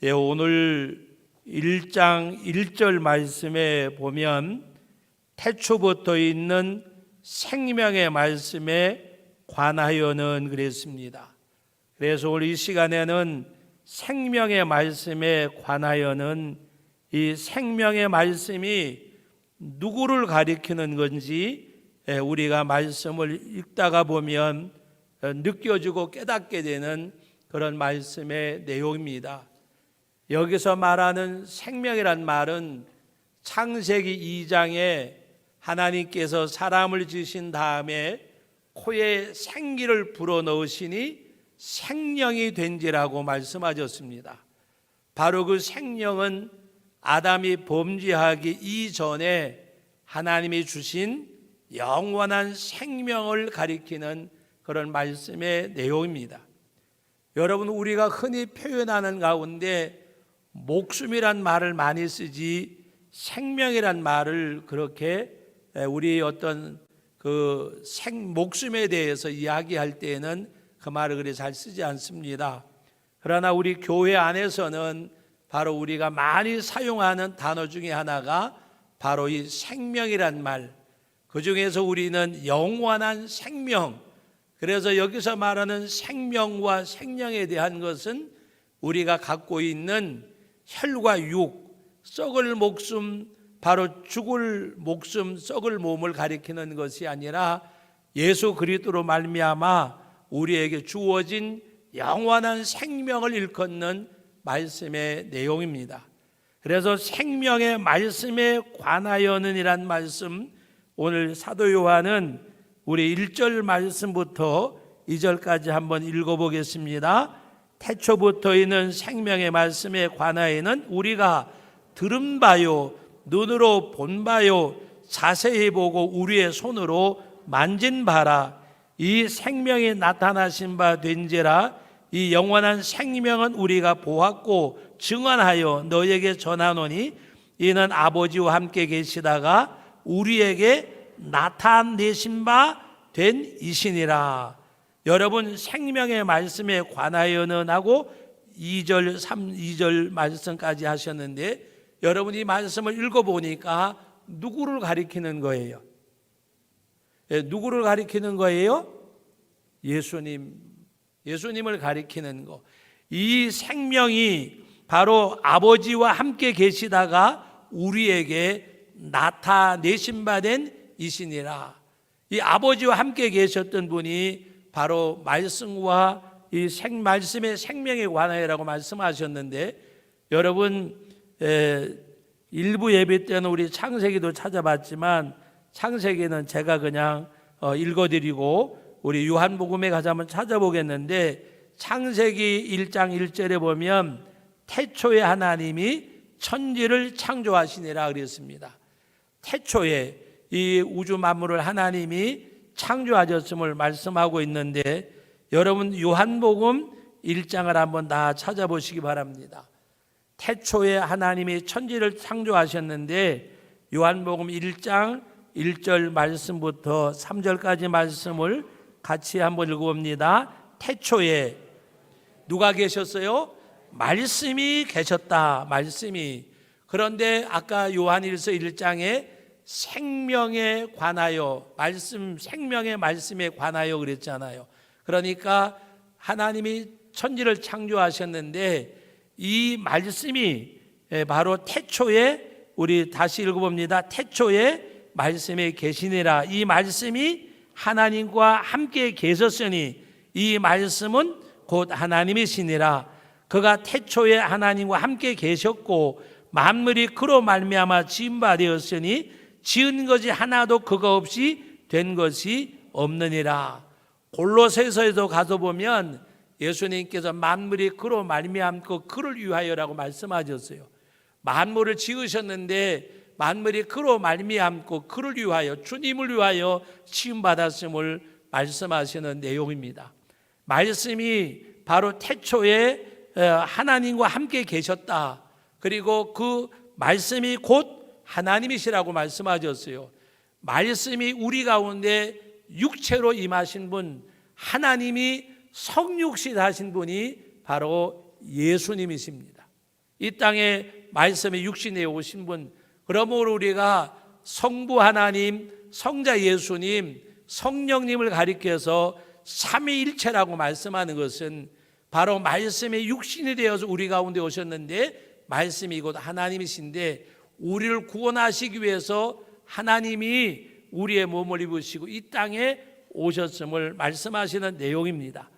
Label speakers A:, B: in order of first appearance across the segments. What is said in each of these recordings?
A: 오늘 1장 1절 말씀에 보면 태초부터 있는 생명의 말씀에 관하여는 그랬습니다. 그래서 오늘 이 시간에는 생명의 말씀에 관하여는 이 생명의 말씀이 누구를 가리키는 건지 우리가 말씀을 읽다가 보면 느껴지고 깨닫게 되는 그런 말씀의 내용입니다. 여기서 말하는 생명이란 말은 창세기 2장에 하나님께서 사람을 지으신 다음에 코에 생기를 불어넣으시니 생명이 된지라고 말씀하셨습니다. 바로 그 생명은 아담이 범죄하기 이전에 하나님이 주신 영원한 생명을 가리키는 그런 말씀의 내용입니다. 여러분, 우리가 흔히 표현하는 가운데 목숨이란 말을 많이 쓰지 생명이란 말을 그렇게 우리 어떤 그 목숨에 대해서 이야기할 때에는 그 말을 그리 잘 쓰지 않습니다. 그러나 우리 교회 안에서는 바로 우리가 많이 사용하는 단어 중에 하나가 바로 이 생명이란 말, 그 중에서 우리는 영원한 생명, 그래서 여기서 말하는 생명과 생명에 대한 것은 우리가 갖고 있는 혈과 육, 썩을 목숨, 바로 죽을 목숨, 썩을 몸을 가리키는 것이 아니라 예수 그리스도로 말미암아 우리에게 주어진 영원한 생명을 일컫는 말씀의 내용입니다. 그래서 생명의 말씀에 관하여는 이란 말씀, 오늘 사도 요한은 우리 1절 말씀부터 2절까지 한번 읽어보겠습니다. 태초부터 있는 생명의 말씀에 관하여는 우리가 들은 바요, 눈으로 본 바요, 자세히 보고 우리의 손으로 만진 바라. 이 생명이 나타나신 바 된지라. 이 영원한 생명은 우리가 보았고 증언하여 너에게 전하노니 이는 아버지와 함께 계시다가 우리에게 나타내신 바 된 이시니라. 여러분, 생명의 말씀에 관하여는 하고 2절 말씀까지 하셨는데 여러분이 말씀을 읽어보니까 누구를 가리키는 거예요? 누구를 가리키는 거예요? 예수님을 가리키는 거. 이 생명이 바로 아버지와 함께 계시다가 우리에게 나타내신 바 된 이시니라. 이 아버지와 함께 계셨던 분이 바로 말씀과 이 말씀의 생명에 관하여라고 말씀하셨는데 여러분, 일부 예배 때는 우리 창세기도 찾아봤지만 창세기는 제가 그냥 읽어드리고 우리 요한복음에 가서 한번 찾아보겠는데 창세기 1장 1절에 보면 태초에 하나님이 천지를 창조하시니라 그랬습니다. 태초에 이 우주 만물을 하나님이 창조하셨음을 말씀하고 있는데 여러분, 요한복음 1장을 한번 다 찾아보시기 바랍니다. 태초에 하나님이 천지를 창조하셨는데 요한복음 1장 1절 말씀부터 3절까지 말씀을 같이 한번 읽어봅니다. 태초에 누가 계셨어요? 말씀이 계셨다. 말씀이. 그런데 아까 요한일서 1장에 생명에 관하여 생명의 말씀에 관하여 그랬잖아요. 그러니까 하나님이 천지를 창조하셨는데 이 말씀이 바로 태초에, 우리 다시 읽어봅니다. 태초에 말씀에 계시니라. 이 말씀이 하나님과 함께 계셨으니 이 말씀은 곧 하나님이시니라. 그가 태초에 하나님과 함께 계셨고 만물이 그로 말미암아 지은 바 되었으니 지은 것이 하나도 그가 없이 된 것이 없느니라. 골로새서에도 가서 보면 예수님께서 만물이 그로 말미암고 그를 위하여라고 말씀하셨어요. 만물을 지으셨는데 만물이 그로 말미암고 그를 위하여, 주님을 위하여 지음받았음을 말씀하시는 내용입니다. 말씀이 바로 태초에 하나님과 함께 계셨다. 그리고 그 말씀이 곧 하나님이시라고 말씀하셨어요. 말씀이 우리 가운데 육체로 임하신 분, 하나님이 성육신 하신 분이 바로 예수님이십니다. 이 땅에 말씀에 육신에 오신 분, 그러므로 우리가 성부 하나님, 성자 예수님, 성령님을 가리켜서 삼위일체라고 말씀하는 것은 바로 말씀의 육신이 되어서 우리 가운데 오셨는데, 말씀이 곧 하나님이신데 우리를 구원하시기 위해서 하나님이 우리의 몸을 입으시고 이 땅에 오셨음을 말씀하시는 내용입니다.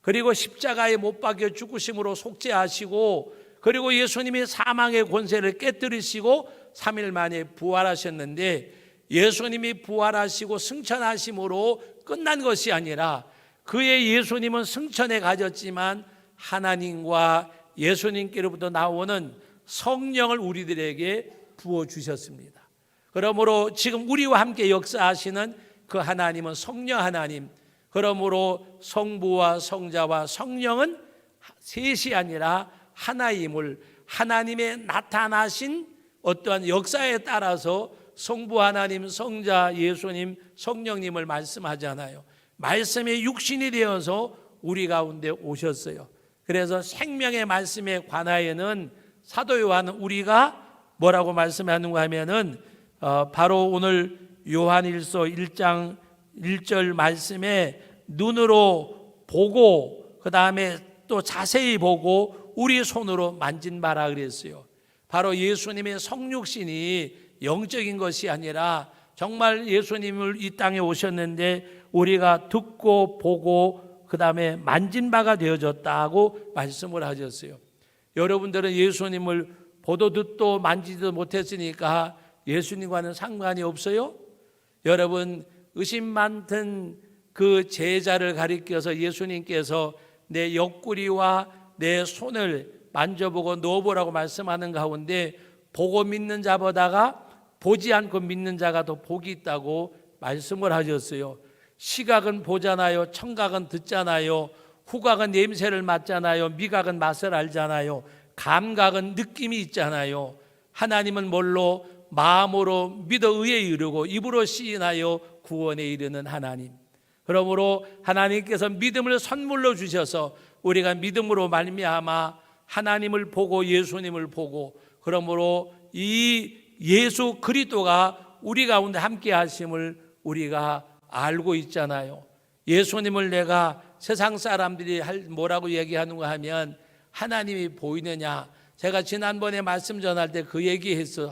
A: 그리고 십자가에 못 박혀 죽으심으로 속죄하시고, 그리고 예수님이 사망의 권세를 깨뜨리시고 3일 만에 부활하셨는데, 예수님이 부활하시고 승천하심으로 끝난 것이 아니라 그의 예수님은 승천에 가졌지만 하나님과 예수님께로부터 나오는 성령을 우리들에게 부어주셨습니다. 그러므로 지금 우리와 함께 역사하시는 그 하나님은 성령 하나님, 그러므로 성부와 성자와 성령은 셋이 아니라 하나임을, 하나님의 나타나신 어떠한 역사에 따라서 성부 하나님, 성자 예수님, 성령님을 말씀하잖아요. 말씀의 육신이 되어서 우리 가운데 오셨어요. 그래서 생명의 말씀에 관하여는 사도 요한은 우리가 뭐라고 말씀하는가 하면은 바로 오늘 요한일서 1장 1절 말씀에 눈으로 보고 그 다음에 또 자세히 보고 우리 손으로 만진 바라 그랬어요. 바로 예수님의 성육신이 영적인 것이 아니라 정말 예수님을 이 땅에 오셨는데 우리가 듣고 보고 그 다음에 만진 바가 되어졌다고 말씀을 하셨어요. 여러분들은 예수님을 보도 듣도 만지도 못했으니까 예수님과는 상관이 없어요? 여러분, 의심 많던 그 제자를 가리켜서 예수님께서 내 옆구리와 내 손을 만져보고 넣어보라고 말씀하는 가운데 보고 믿는 자보다가 보지 않고 믿는 자가 더 복이 있다고 말씀을 하셨어요. 시각은 보잖아요. 청각은 듣잖아요. 후각은 냄새를 맡잖아요. 미각은 맛을 알잖아요. 감각은 느낌이 있잖아요. 하나님은 뭘로? 마음으로 믿어 의에 이르고 입으로 시인하여 구원에 이르는 하나님. 그러므로 하나님께서 믿음을 선물로 주셔서 우리가 믿음으로 말미암아 하나님을 보고 예수님을 보고, 그러므로 이 예수 그리스도가 우리 가운데 함께 하심을 우리가 알고 있잖아요. 예수님을 내가 세상 사람들이 뭐라고 얘기하는가 하면 하나님이 보이느냐. 제가 지난번에 말씀 전할 때 그 얘기했어요.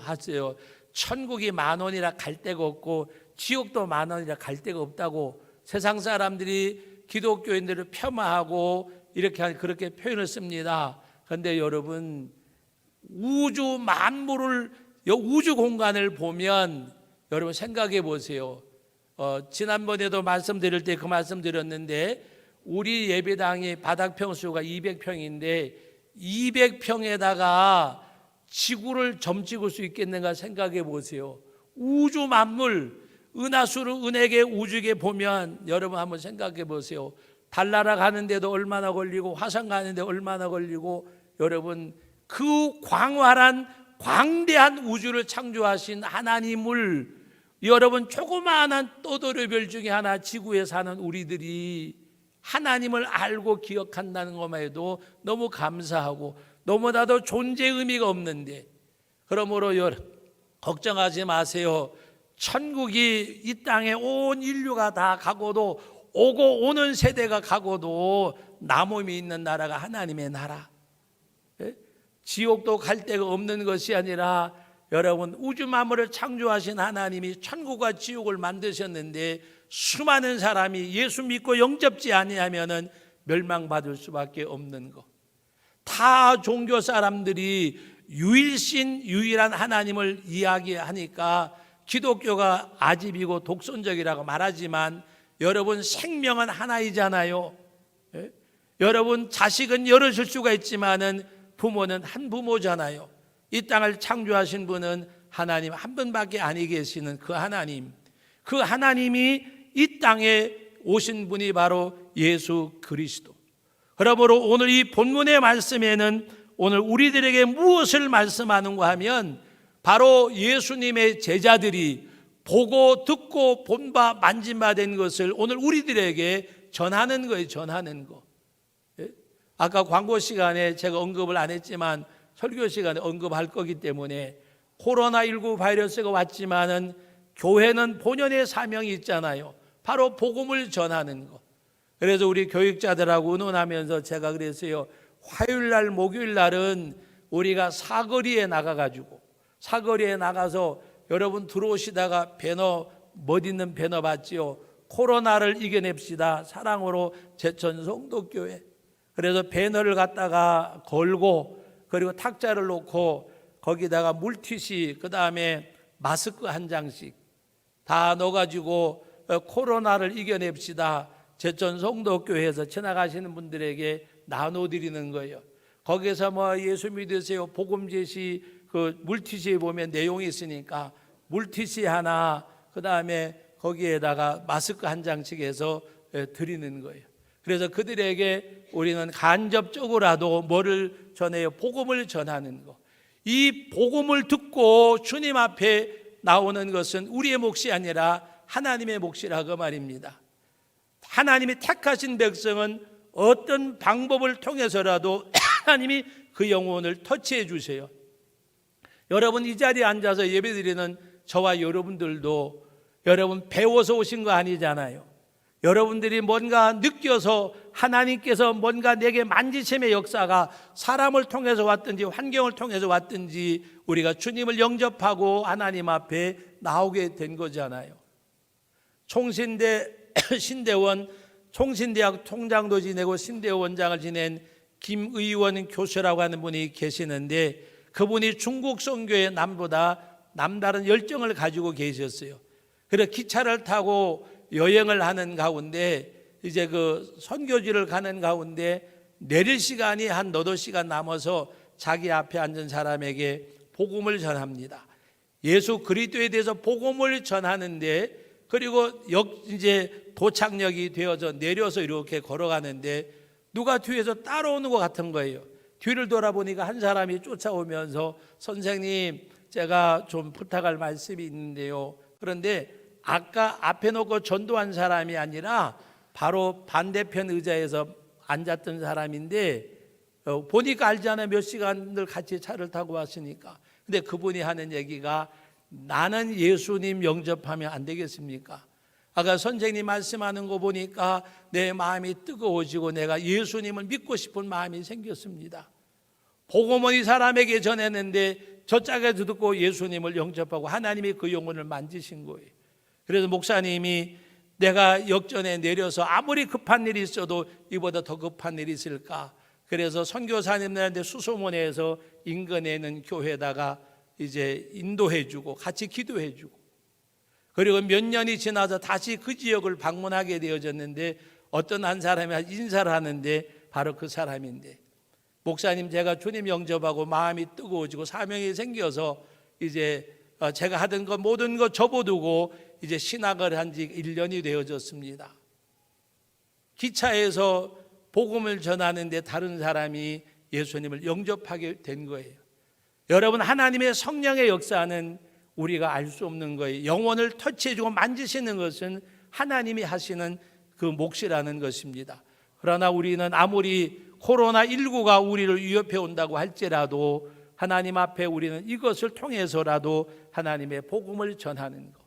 A: 천국이 10,000원이라 갈 데가 없고 지옥도 10,000원이라 갈 데가 없다고 세상 사람들이 기독교인들을 폄하하고 이렇게 그렇게 표현을 씁니다. 그런데 여러분, 우주 만물을, 우주 공간을 보면 여러분 생각해 보세요. 지난번에도 말씀드릴 때 그 말씀 드렸는데 우리 예배당이 바닥 평수가 200평인데 200평에다가 지구를 점찍을 수 있겠는가 생각해 보세요. 우주 만물, 은하수를 은하계 우주계 보면 여러분 한번 생각해 보세요. 달나라 가는데도 얼마나 걸리고 화성 가는데 얼마나 걸리고, 여러분 그 광활한 광대한 우주를 창조하신 하나님을 여러분 조그마한 떠돌이별 중에 하나 지구에 사는 우리들이 하나님을 알고 기억한다는 것만 해도 너무 감사하고 너무나도 존재 의미가 없는데, 그러므로 걱정하지 마세요. 천국이 이 땅에 온 인류가 다 가고도 오고 오는 세대가 가고도 남음이 있는 나라가 하나님의 나라. 지옥도 갈 데가 없는 것이 아니라 여러분 우주 만물을 창조하신 하나님이 천국과 지옥을 만드셨는데 수많은 사람이 예수 믿고 영접지 아니하면은 멸망받을 수밖에 없는 것. 타 종교 사람들이 유일신 유일한 하나님을 이야기하니까 기독교가 아집이고 독선적이라고 말하지만 여러분 생명은 하나이잖아요. 여러분 자식은 여럿일 수가 있지만은 부모는 한 부모잖아요. 이 땅을 창조하신 분은 하나님 한 분밖에 아니 계시는 그 하나님, 그 하나님이 이 땅에 오신 분이 바로 예수 그리스도. 그러므로 오늘 이 본문의 말씀에는 오늘 우리들에게 무엇을 말씀하는가 하면 바로 예수님의 제자들이 보고 듣고 본 바 만진 바 된 것을 오늘 우리들에게 전하는 거예요. 전하는 거. 아까 광고 시간에 제가 언급을 안 했지만 설교 시간에 언급할 거기 때문에 코로나19 바이러스가 왔지만은 교회는 본연의 사명이 있잖아요. 바로 복음을 전하는 것. 그래서 우리 교육자들하고 의논하면서 제가 그랬어요. 화요일날 목요일날은 우리가 사거리에 나가서 여러분 들어오시다가 배너 멋있는 배너 봤지요. 코로나를 이겨냅시다. 사랑으로 제천 성도교회. 그래서 배너를 갖다가 걸고 그리고 탁자를 놓고 거기다가 물티슈 그다음에 마스크 한 장씩 다 넣어가지고 코로나를 이겨냅시다. 제천 성도교회에서 지나가시는 분들에게 나눠드리는 거예요. 거기서 뭐 예수 믿으세요 복음 제시 그 물티슈에 보면 내용이 있으니까 물티슈 하나 그다음에 거기에다가 마스크 한 장씩 해서 드리는 거예요. 그래서 그들에게 우리는 간접적으로라도 뭐를 전해요? 복음을 전하는 거. 이 복음을 듣고 주님 앞에 나오는 것은 우리의 몫이 아니라 하나님의 몫이라고 말입니다. 하나님이 택하신 백성은 어떤 방법을 통해서라도 하나님이 그 영혼을 터치해 주세요. 여러분 이 자리에 앉아서 예배드리는 저와 여러분들도 여러분 배워서 오신 거 아니잖아요. 여러분들이 뭔가 느껴서 하나님께서 뭔가 내게 만지심의 역사가 사람을 통해서 왔든지 환경을 통해서 왔든지 우리가 주님을 영접하고 하나님 앞에 나오게 된 거잖아요. 신대원 총신대학 통장도 지내고 신대원장을 지낸 김의원 교수라고 하는 분이 계시는데 그분이 중국 선교에 남다른 열정을 가지고 계셨어요. 그래서 기차를 타고 여행을 하는 가운데 이제 그 선교지를 가는 가운데 내릴 시간이 한 너댓 시간 남아서 자기 앞에 앉은 사람에게 복음을 전합니다. 예수 그리스도에 대해서 복음을 전하는데 그리고 이제 도착역이 되어서 내려서 이렇게 걸어가는데 누가 뒤에서 따라오는 것 같은 거예요. 뒤를 돌아보니까 한 사람이 쫓아오면서 선생님 제가 좀 부탁할 말씀이 있는데요. 그런데 아까 앞에 놓고 전도한 사람이 아니라 바로 반대편 의자에서 앉았던 사람인데 보니까 알잖아요. 몇 시간을 같이 차를 타고 왔으니까. 근데 그분이 하는 얘기가 나는 예수님 영접하면 안 되겠습니까? 아까 선생님 말씀하는 거 보니까 내 마음이 뜨거워지고 내가 예수님을 믿고 싶은 마음이 생겼습니다. 복음은 이 사람에게 전했는데 저 짝에서 듣고 예수님을 영접하고 하나님이 그 영혼을 만지신 거예요. 그래서 목사님이 내가 역전에 내려서 아무리 급한 일이 있어도 이보다 더 급한 일이 있을까? 그래서 선교사님들한테 수소문해서 인근에 있는 교회에다가 이제 인도해주고 같이 기도해주고 그리고 몇 년이 지나서 다시 그 지역을 방문하게 되어졌는데 어떤 한 사람이 인사를 하는데 바로 그 사람인데 목사님 제가 주님 영접하고 마음이 뜨거워지고 사명이 생겨서 이제 제가 하던 것 모든 것 접어두고 이제 신학을 한 지 1년이 되어졌습니다. 기차에서 복음을 전하는데 다른 사람이 예수님을 영접하게 된 거예요. 여러분 하나님의 성령의 역사는 우리가 알 수 없는 거예요. 영혼을 터치해주고 만지시는 것은 하나님이 하시는 그 몫이라는 것입니다. 그러나 우리는 아무리 코로나19가 우리를 위협해 온다고 할지라도 하나님 앞에 우리는 이것을 통해서라도 하나님의 복음을 전하는 것.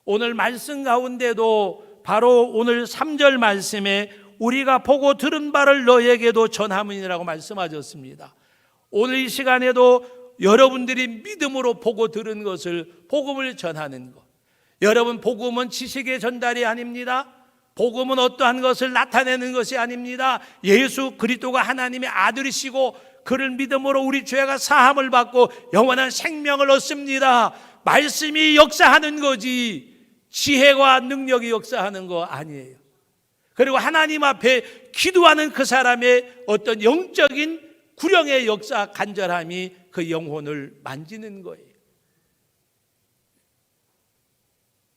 A: 오늘 말씀 가운데도 바로 오늘 3절 말씀에 우리가 보고 들은 바를 너에게도 전함이라고 말씀하셨습니다. 오늘 이 시간에도 여러분들이 믿음으로 보고 들은 것을 복음을 전하는 것. 여러분 복음은 지식의 전달이 아닙니다. 복음은 어떠한 것을 나타내는 것이 아닙니다. 예수 그리스도가 하나님의 아들이시고 그를 믿음으로 우리 죄가 사함을 받고 영원한 생명을 얻습니다. 말씀이 역사하는 거지 지혜와 능력이 역사하는 거 아니에요. 그리고 하나님 앞에 기도하는 그 사람의 어떤 영적인 구령의 역사 간절함이 그 영혼을 만지는 거예요.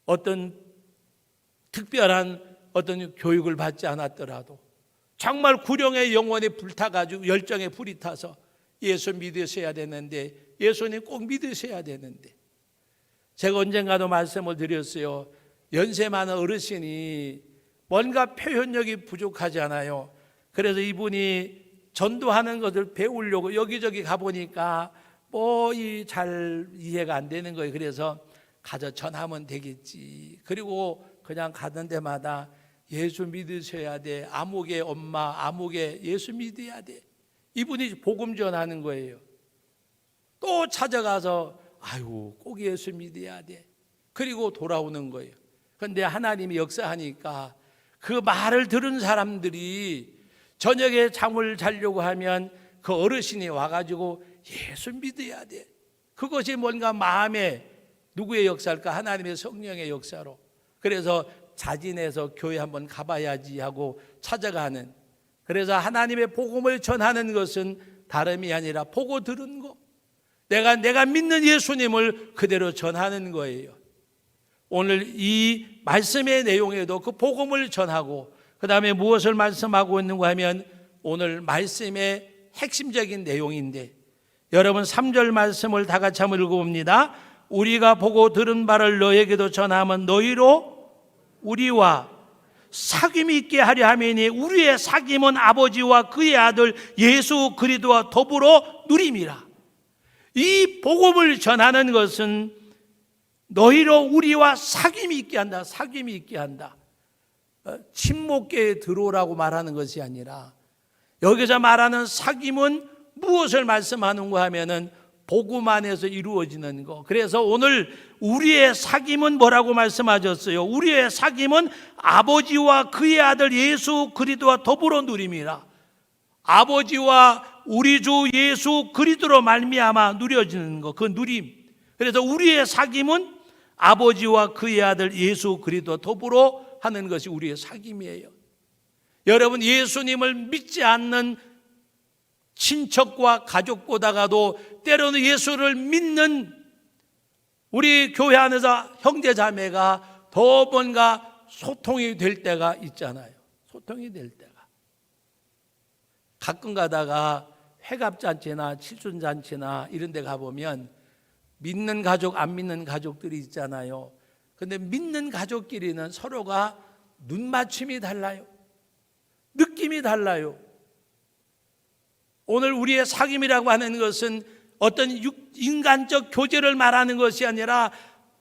A: 어떤 특별한 어떤 교육을 받지 않았더라도 정말 구령의 영혼에 불타가지고 열정에 불이 타서 예수 믿으셔야 되는데 예수님 꼭 믿으셔야 되는데 제가 언젠가도 말씀을 드렸어요. 연세 많은 어르신이 뭔가 표현력이 부족하잖아요. 그래서 이분이 전도하는 것을 배우려고 여기저기 가보니까 잘 이해가 안 되는 거예요. 그래서 가서 전하면 되겠지. 그리고 그냥 가는 데마다 예수 믿으셔야 돼. 아무개 엄마, 아무개 예수 믿어야 돼. 이분이 복음 전하는 거예요. 또 찾아가서 아유 꼭 예수 믿어야 돼. 그리고 돌아오는 거예요. 그런데 하나님이 역사하니까 그 말을 들은 사람들이 저녁에 잠을 자려고 하면 그 어르신이 와가지고 예수 믿어야 돼. 그것이 뭔가 마음에 누구의 역사일까? 하나님의 성령의 역사로. 그래서 자진해서 교회 한번 가봐야지 하고 찾아가는. 그래서 하나님의 복음을 전하는 것은 다름이 아니라 보고 들은 거. 내가 믿는 예수님을 그대로 전하는 거예요. 오늘 이 말씀의 내용에도 그 복음을 전하고 그 다음에 무엇을 말씀하고 있는가 하면 오늘 말씀의 핵심적인 내용인데 여러분 3절 말씀을 다 같이 한번 읽어봅니다. 우리가 보고 들은 바를 너에게도 전하면 너희로 우리와 사귐이 있게 하려 함이니 우리의 사귐은 아버지와 그의 아들 예수 그리스도와 더불어 누림이라. 이 복음을 전하는 것은 너희로 우리와 사귐이 있게 한다. 사귐이 있게 한다. 친목계에 들어오라고 말하는 것이 아니라 여기서 말하는 사귐은 무엇을 말씀하는가 하면은 복음 안에서 이루어지는 거. 그래서 오늘 우리의 사귐은 뭐라고 말씀하셨어요? 우리의 사귐은 아버지와 그의 아들 예수 그리스도와 더불어 누림이라. 아버지와 우리 주 예수 그리스도로 말미암아 누려지는 거. 그 누림. 그래서 우리의 사귐은 아버지와 그의 아들 예수 그리스도와 더불어 하는 것이 우리의 사귐이에요. 여러분 예수님을 믿지 않는 친척과 가족보다가도 때로는 예수를 믿는 우리 교회 안에서 형제자매가 더 뭔가 소통이 될 때가 있잖아요. 소통이 될 때가. 가끔 가다가 회갑잔치나 칠순잔치나 이런 데 가보면 믿는 가족, 안 믿는 가족들이 있잖아요. 근데 믿는 가족끼리는 서로가 눈맞춤이 달라요. 느낌이 달라요. 오늘 우리의 사귐이라고 하는 것은 어떤 인간적 교제를 말하는 것이 아니라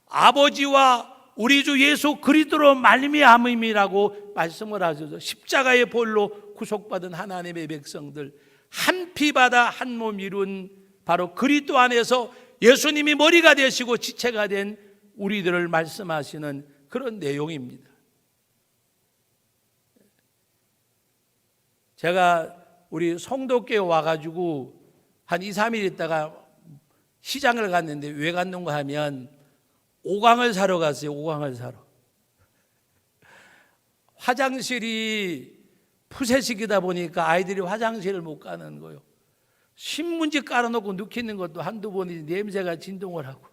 A: 아버지와 우리 주 예수 그리스도로 말미암음이라고 말씀을 하셔서 십자가의 볼로 구속받은 하나님의 백성들 한 피 받아 한 몸 이룬 바로 그리스도 안에서 예수님이 머리가 되시고 지체가 된 우리들을 말씀하시는 그런 내용입니다. 제가 우리 성도교회 와가지고 한 2, 3일 있다가 시장을 갔는데 왜 갔는가 하면 오광을 사러 갔어요. 오광을 사러. 화장실이 푸세식이다 보니까 아이들이 화장실을 못 가는 거예요. 신문지 깔아놓고 눕히는 것도 한두 번이지 냄새가 진동을 하고.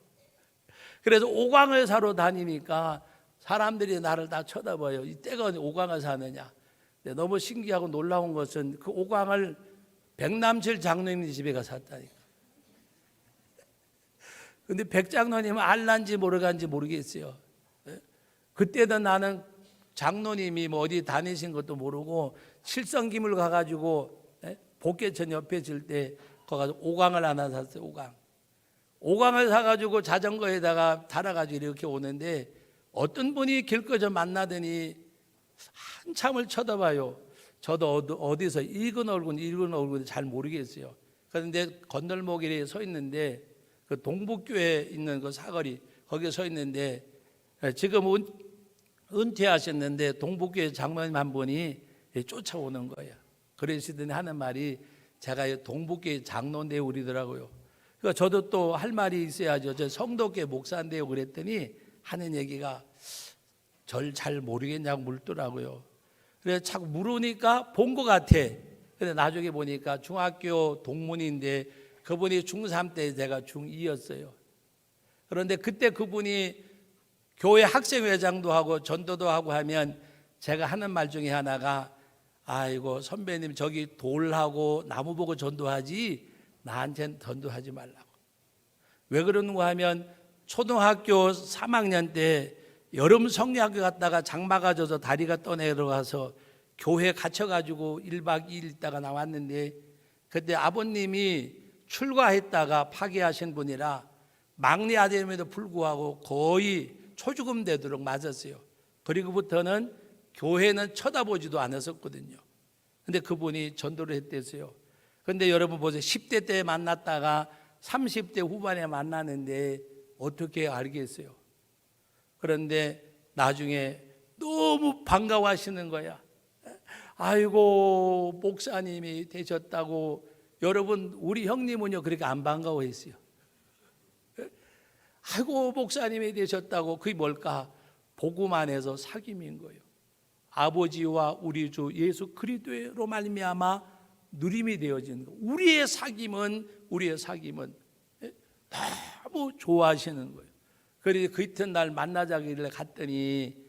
A: 그래서 오광을 사러 다니니까 사람들이 나를 다 쳐다봐요. 이때가 오광을 사느냐. 너무 신기하고 놀라운 것은 그 오광을 백남칠 장로님 집에 가서 샀다니까. 근데 백 장로님은 알란지 모르간지 모르겠어요. 그때는 나는 장로님이 뭐 어디 다니신 것도 모르고 칠성김을 가가지고 복개천 옆에 질 때 거기 가서 오광을 하나 샀어요. 오광을 사가지고 자전거에다가 달아가지고 이렇게 오는데 어떤 분이 길거리에서 만나더니 한참을 쳐다봐요. 저도 어디서 익은 얼굴 잘 모르겠어요. 그런데 건널목에 서 있는데 그 동북교에 있는 그 사거리 거기에 서 있는데 지금 은퇴하셨는데 동북교회 장로님 한 분이 쫓아오는 거예요. 그러시더니 하는 말이 제가 동북교회 장로인데 우리더라고요. 그러니까 저도 또 할 말이 있어야죠. 저 성도교회 목사인데요. 그랬더니 하는 얘기가 절 잘 모르겠냐고 묻더라고요. 그래서 자꾸 물으니까 본 것 같아. 근데 나중에 보니까 중학교 동문인데 그분이 중3 때 제가 중2였어요. 그런데 그때 그분이 교회 학생회장도 하고 전도도 하고 하면 제가 하는 말 중에 하나가 아이고 선배님 저기 돌하고 나무 보고 전도하지 나한테는 전도하지 말라고. 왜 그러는가 하면 초등학교 3학년 때 여름 성리학교 갔다가 장마가 져서 다리가 떠내려가서 교회 갇혀가지고 1박 2일 있다가 나왔는데 그때 아버님이 출가했다가 파괴하신 분이라 막내 아들임에도 불구하고 거의 초죽음 되도록 맞았어요. 그리고부터는 교회는 쳐다보지도 않았었거든요. 근데 그분이 전도를 했대서요. 근데 여러분 보세요. 10대 때 만났다가 30대 후반에 만나는데 어떻게 알겠어요? 그런데 나중에 너무 반가워하시는 거야. 아이고 목사님이 되셨다고. 여러분 우리 형님은요 그렇게 안 반가워했어요. 아이고 목사님이 되셨다고. 그게 뭘까? 복음 안에서 사귐인 거예요. 아버지와 우리 주 예수 그리스도로 말미암아 누림이 되어지는 거. 우리의 사귐은 너무 좋아하시는 거예요. 그래서 그 이튿날 만나자기를 갔더니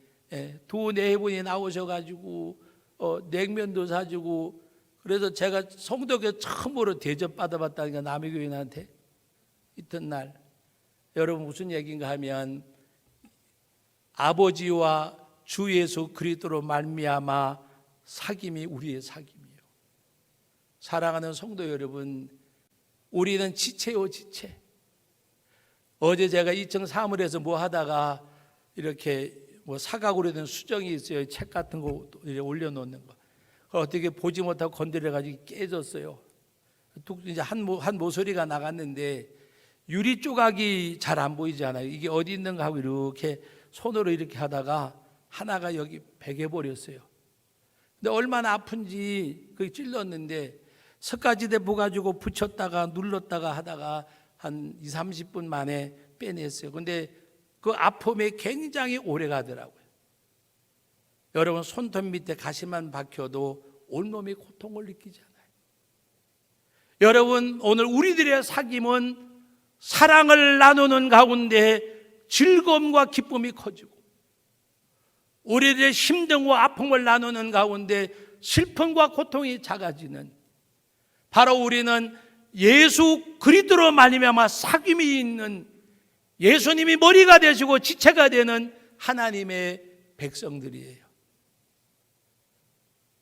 A: 두 네 분이 나오셔가지고 냉면도 사주고. 그래서 제가 성도교회 처음으로 대접 받아봤다니까 남의 교인한테 이튿날. 여러분 무슨 얘기인가 하면 아버지와 주 예수 그리스도로 말미암아 사귐이 우리의 사귐이에요. 사랑하는 성도 여러분, 우리는 지체요 지체. 어제 제가 2층 사물에서 뭐 하다가 이렇게 뭐 사각으로 된 수정이 있어요. 책 같은 거 올려놓는 거. 어떻게 보지 못하고 건드려가지고 깨졌어요. 이제 한 모서리가 나갔는데 유리 조각이 잘 안 보이잖아요. 이게 어디 있는가 하고 이렇게 손으로 이렇게 하다가 하나가 여기 베개 버렸어요. 근데 얼마나 아픈지 그 찔렀는데 석가지대 부가지고 붙였다가 눌렀다가 하다가 한 20-30분 만에 빼냈어요. 근데 그 아픔이 굉장히 오래 가더라고요. 여러분 손톱 밑에 가시만 박혀도 온몸이 고통을 느끼잖아요. 여러분 오늘 우리들의 사귐은 사랑을 나누는 가운데 즐거움과 기쁨이 커지고, 우리들의 힘듦과 아픔을 나누는 가운데 슬픔과 고통이 작아지는, 바로 우리는 예수 그리스도로 말미암아 사귐이 있는, 예수님이 머리가 되시고 지체가 되는 하나님의 백성들이에요.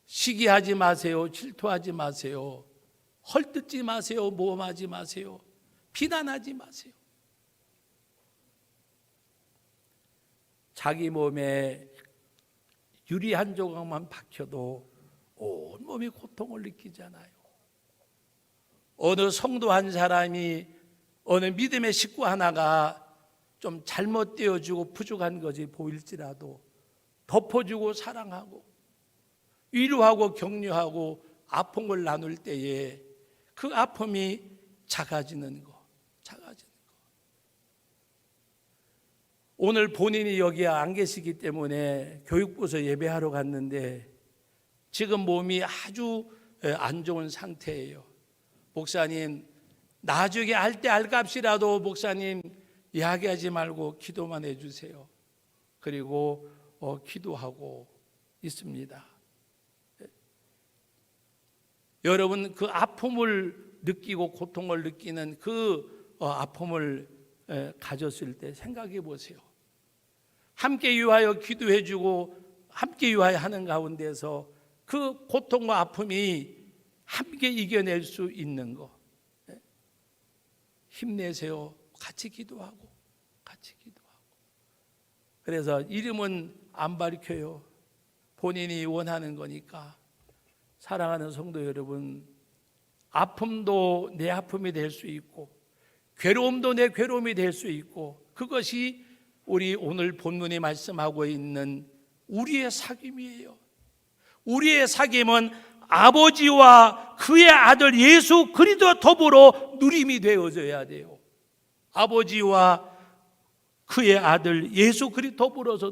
A: 시기하지 마세요. 질투하지 마세요. 헐뜯지 마세요. 모험하지 마세요. 비난하지 마세요. 자기 몸에 유리 한 조각만 박혀도 온몸이 고통을 느끼잖아요. 어느 성도 한 사람이, 어느 믿음의 식구 하나가 좀 잘못되어지고 부족한 것이 보일지라도 덮어주고 사랑하고 위로하고 격려하고 아픔을 나눌 때에 그 아픔이 작아지는 거. 오늘 본인이 여기 안 계시기 때문에 교육부서 예배하러 갔는데 지금 몸이 아주 안 좋은 상태예요. 목사님, 나중에 알 때 알값이라도 목사님 이야기하지 말고 기도만 해주세요. 그리고 기도하고 있습니다. 여러분 그 아픔을 느끼고 고통을 느끼는 그 아픔을 가졌을 때 생각해 보세요. 함께 위하여 기도해 주고 함께 위하여 하는 가운데서 그 고통과 아픔이 함께 이겨낼 수 있는 거. 힘내세요. 같이 기도하고. 그래서 이름은 안 밝혀요. 본인이 원하는 거니까. 사랑하는 성도 여러분, 아픔도 내 아픔이 될 수 있고 괴로움도 내 괴로움이 될 수 있고, 그것이 우리 오늘 본문이 말씀하고 있는 우리의 사귐이에요. 우리의 사귐은 아버지와 그의 아들 예수 그리스도 더불어 누림이 되어져야 돼요. 아버지와 그의 아들 예수 그리스도 더불어서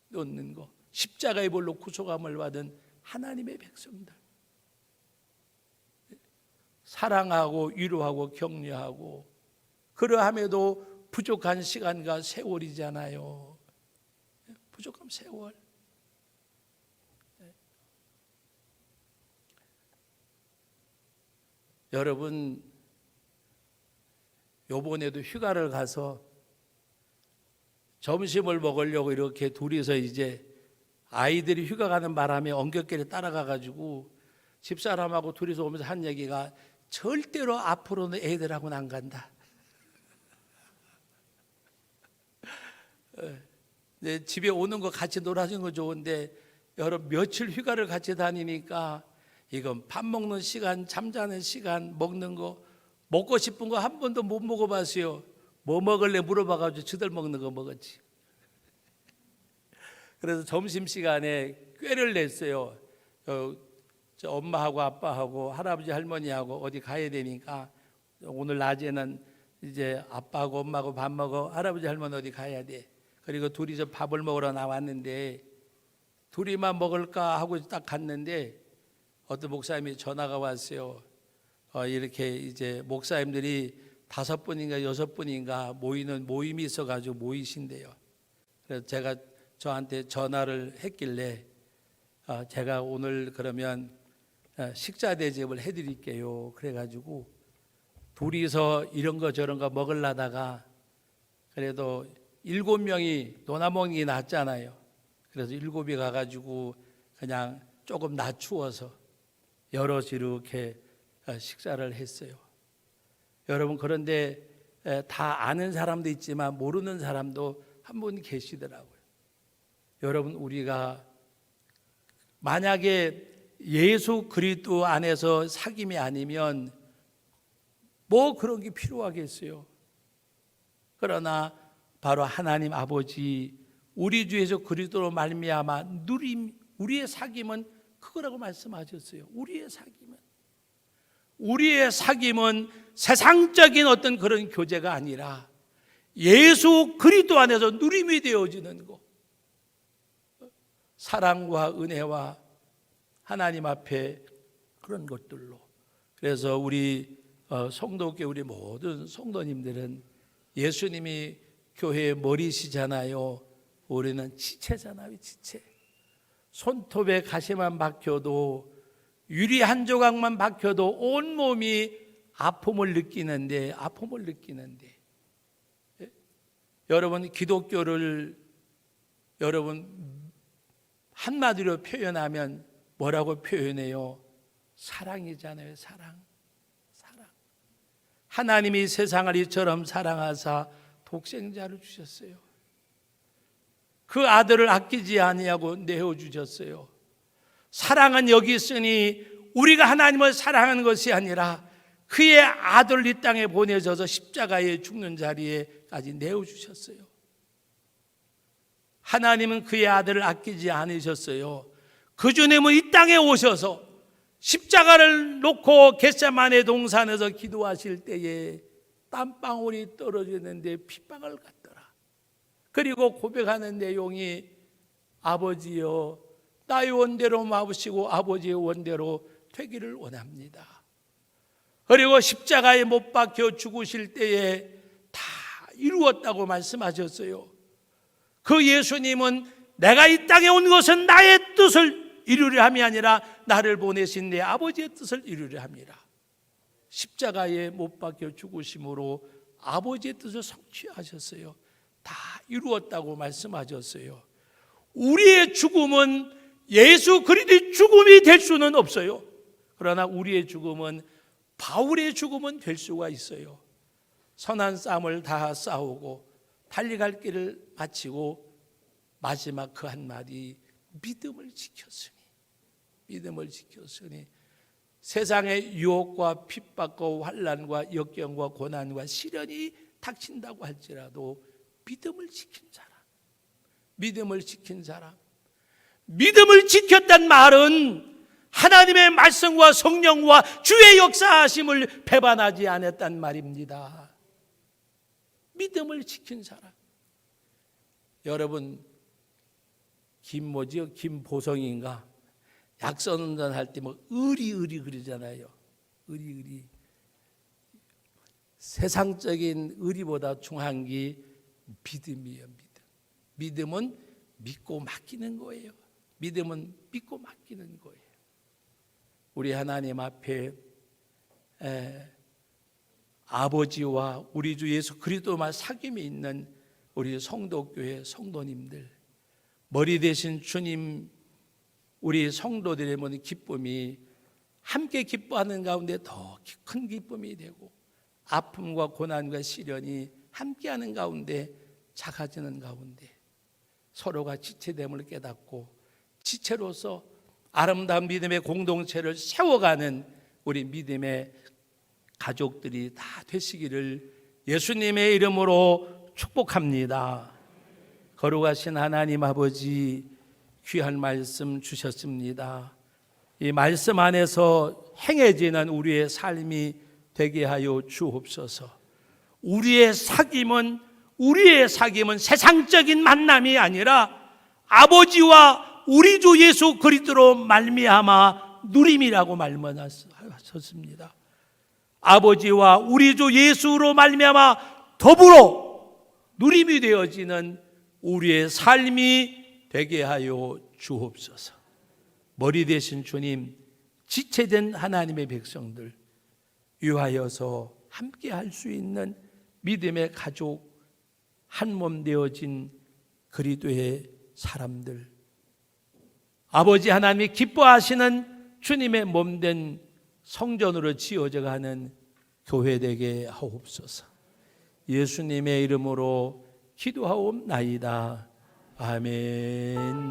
A: 놓는 것, 십자가의 볼로 구속함을 받은 하나님의 백성들, 사랑하고 위로하고 격려하고, 그러함에도 부족한 시간과 세월이잖아요. 부족한 세월. 여러분, 요번에도 휴가를 가서 점심을 먹으려고 이렇게 둘이서 이제 아이들이 휴가 가는 바람에 엉겹결에 따라가 가지고 집사람하고 둘이서 오면서 한 얘기가 절대로 앞으로는 애들하고는 안 간다. 집에 오는 거 같이 놀아주는 거 좋은데 여러 며칠 휴가를 같이 다니니까 이건 밥 먹는 시간, 잠자는 시간, 먹는 거, 먹고 싶은 거 한 번도 못 먹어봤어요. 뭐 먹을래 물어봐가지고 저들 먹는 거 먹었지. 그래서 점심시간에 꾀를 냈어요. 저 엄마하고 아빠하고 할아버지 할머니하고 어디 가야 되니까 오늘 낮에는 이제 아빠하고 엄마하고 밥 먹어, 할아버지 할머니 어디 가야 돼. 그리고 둘이서 밥을 먹으러 나왔는데 둘이만 먹을까 하고 딱 갔는데 어떤 목사님이 전화가 왔어요. 이렇게 이제 목사님들이 5분인가 6분인가 모이는 모임이 있어가지고 모이신대요. 그래서 제가 저한테 전화를 했길래 제가 오늘 그러면 식사 대접을 해드릴게요. 그래가지고 둘이서 이런 거 저런 거 먹으려다가 그래도 7명이 노나먹이 낫잖아요. 그래서 7이 가가지고 그냥 조금 낮추어서 여럿이 이렇게 식사를 했어요. 여러분, 그런데 다 아는 사람도 있지만 모르는 사람도 한 분 계시더라고요. 여러분, 우리가 만약에 예수 그리스도 안에서 사귐이 아니면 뭐 그런 게 필요하겠어요. 그러나 바로 하나님 아버지 우리 주 예수 그리스도로 말미암아 누림, 우리의 사귐은 그거라고 말씀하셨어요. 우리의 사귐은 세상적인 어떤 그런 교제가 아니라 예수 그리스도 안에서 누림이 되어지는 것, 사랑과 은혜와 하나님 앞에 그런 것들로. 그래서 우리 성도교회 우리 모든 성도님들은 예수님이 교회의 머리시잖아요. 우리는 지체잖아요. 지체. 손톱에 가시만 박혀도, 유리 한 조각만 박혀도 온몸이 아픔을 느끼는데 여러분, 기독교를 여러분 한마디로 표현하면 뭐라고 표현해요? 사랑이잖아요. 사랑. 하나님이 세상을 이처럼 사랑하사 독생자를 주셨어요. 그 아들을 아끼지 아니하고 내어주셨어요. 사랑은 여기 있으니 우리가 하나님을 사랑하는 것이 아니라 그의 아들을 이 땅에 보내셔서 십자가에 죽는 자리에까지 내어주셨어요. 하나님은 그의 아들을 아끼지 않으셨어요. 그 주님은 이 땅에 오셔서 십자가를 놓고 겟세마네 동산에서 기도하실 때에 땀방울이 떨어지는데 핏방울 같더라. 그리고 고백하는 내용이 아버지여 나의 원대로 마으시고 아버지의 원대로 되기를 원합니다. 그리고 십자가에 못 박혀 죽으실 때에 다 이루었다고 말씀하셨어요. 그 예수님은 내가 이 땅에 온 것은 나의 뜻을 이루려 함이 아니라 나를 보내신 내 아버지의 뜻을 이루려 함이라. 십자가에 못 박혀 죽으심으로 아버지의 뜻을 성취하셨어요. 다 이루었다고 말씀하셨어요. 우리의 죽음은 예수 그리스도의 죽음이 될 수는 없어요. 그러나 우리의 죽음은 바울의 죽음은 될 수가 있어요. 선한 싸움을 다 싸우고 달려갈 길을 마치고 마지막 그 한마디 믿음을 지켰으니 세상의 유혹과 핍박과 환난과 역경과 고난과 시련이 닥친다고 할지라도 믿음을 지킨 사람, 믿음을 지켰단 말은 하나님의 말씀과 성령과 주의 역사하심을 배반하지 않았단 말입니다. 믿음을 지킨 사람. 여러분, 김보성인가 약선운전 할 때 뭐 의리 그러잖아요. 의리. 세상적인 의리보다 중요한 게 믿음이에요. 믿음은 믿고 맡기는 거예요. 우리 하나님 앞에 아버지와 우리 주 예수 그리스도만 사귐이 있는 우리 성도교회 성도님들, 머리 대신 주님, 우리 성도들의 모든 기쁨이 함께 기뻐하는 가운데 더 큰 기쁨이 되고, 아픔과 고난과 시련이 함께하는 가운데 작아지는 가운데 서로가 지체됨을 깨닫고 지체로서 아름다운 믿음의 공동체를 세워가는 우리 믿음의 가족들이 다 되시기를 예수님의 이름으로 축복합니다. 거룩하신 하나님 아버지, 귀한 말씀 주셨습니다. 이 말씀 안에서 행해지는 우리의 삶이 되게 하여 주옵소서. 우리의 사귐은 세상적인 만남이 아니라 아버지와 우리 주 예수 그리스도로 말미암아 누림이라고 말씀하셨습니다. 아버지와 우리 주 예수로 말미암아 더불어 누림이 되어지는 우리의 삶이 되게 하여 주옵소서. 머리 되신 주님, 지체된 하나님의 백성들 위하여서 함께 할 수 있는 믿음의 가족, 한 몸 되어진 그리스도의 사람들, 아버지 하나님이 기뻐하시는 주님의 몸된 성전으로 지어져 가는 교회 되게 하옵소서. 예수님의 이름으로 기도하옵나이다. 아멘.